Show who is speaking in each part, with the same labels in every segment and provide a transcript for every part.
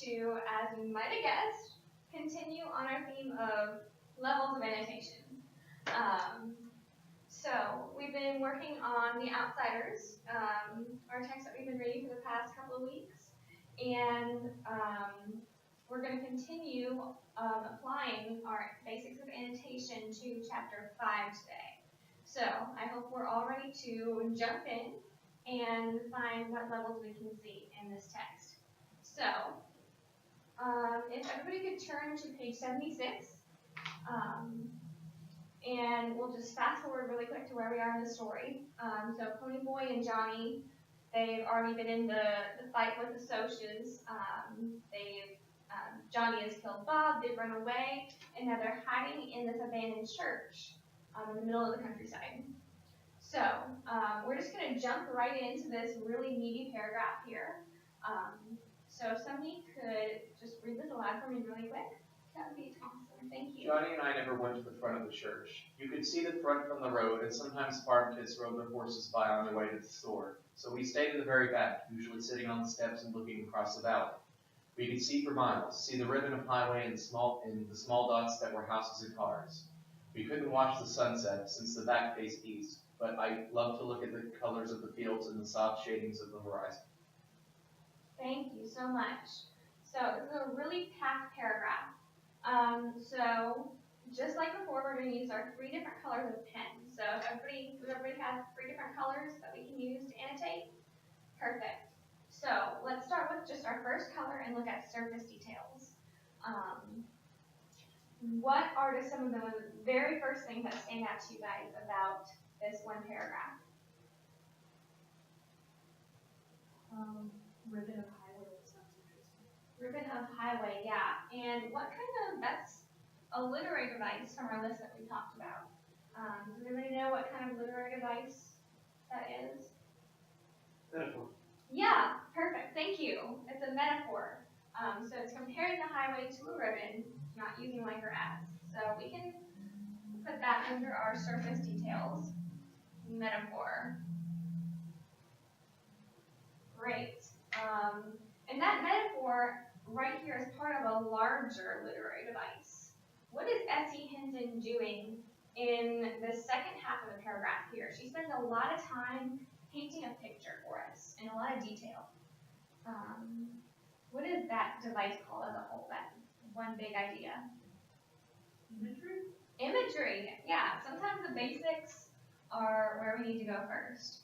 Speaker 1: to, as you might have guessed, continue on our theme of levels of annotation. So we've been working on the outsiders, our text that we've been reading for the past couple of weeks, and we're going to continue applying our basics of annotation to chapter 5 today. So I hope we're all ready to jump in and find what levels we can see in this text. So if everybody could turn to page 76. And we'll just fast forward really quick to where we are in the story. So Ponyboy and Johnny, they've already been in the fight with the Socs. Johnny has killed Bob, they've run away, and now they're hiding in this abandoned church in the middle of the countryside. So we're just going to jump right into this really meaty paragraph here. So if somebody could just read this aloud for me really quick, that would be awesome. Thank you.
Speaker 2: Johnny and I never went to the front of the church. You could see the front from the road, and sometimes farm kids rode their horses by on their way to the store. So we stayed in the very back, usually sitting on the steps and looking across the valley. We could see for miles, see the ribbon of highway and the small dots that were houses and cars. We couldn't watch the sunset since the back faced east, but I loved to look at the colors of the fields and the soft shadings of the horizon.
Speaker 1: Thank you so much. So this is a really packed paragraph. So just like before, we're going to use our 3 different colors of pen. So everybody has 3 different colors that we can use to annotate? Perfect. So let's start with just our first color and look at surface details. What are some of the very first things that stand out to you guys about this one paragraph?
Speaker 3: Ribbon of highway sounds interesting.
Speaker 1: Ribbon of highway, yeah. And what kind of, that's a literary device from our list that we talked about. Does anybody know what kind of literary device that is?
Speaker 2: Metaphor.
Speaker 1: Yeah, perfect, thank you. It's a metaphor. So it's comparing the highway to a ribbon, not using like or as. So we can put that under our surface details. Metaphor. Great. And that metaphor right here is part of a larger literary device. What is Essie Hinton doing in the second half of the paragraph here? She spends a lot of time painting a picture for us in a lot of detail. What is that device called as a whole? That one big idea?
Speaker 3: Imagery?
Speaker 1: Imagery, yeah. Sometimes the basics are where we need to go first.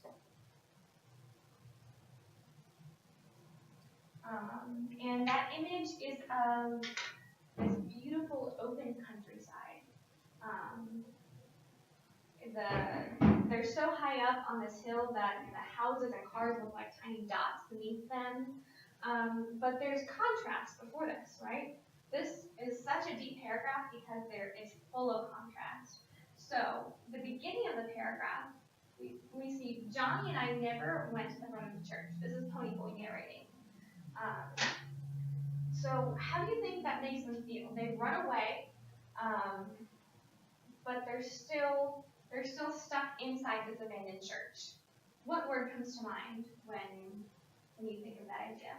Speaker 1: And that image is of this beautiful open countryside. They're so high up on this hill that the houses and cars look like tiny dots beneath them. But there's contrast before this, right? This is such a deep paragraph because there is full of contrast. So the beginning of the paragraph, we see Johnny and I never went to the front of the church. This is Ponyboy narrating. So how do you think that makes them feel? They've run away, but they're still stuck inside this abandoned church. What word comes to mind when you think of that idea?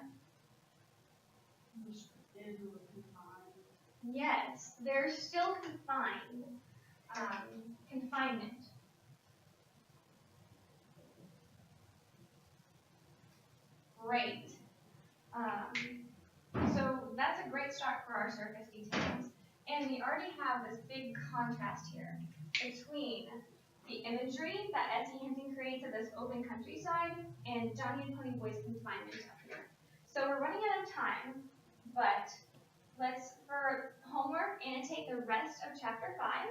Speaker 1: Yes, they're still confined. Confinement. Great. So that's a great start for our surface details. And we already have this big contrast here between the imagery that Essie Hinton creates of this open countryside and Johnny and Ponyboy's confinement up here. So we're running out of time, but let's, for homework, annotate the rest of chapter 5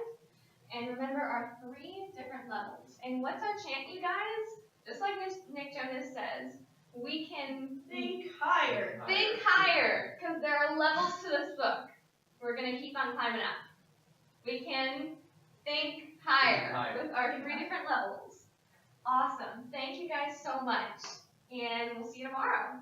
Speaker 1: and remember our 3 different levels. And what's our chant, you guys? Just like Nick Jonas says, we can
Speaker 3: think higher.
Speaker 1: Think higher, because there are levels to this book. We're going to keep on climbing up. We can think higher with our 3 different levels. Awesome. Thank you guys so much, and we'll see you tomorrow.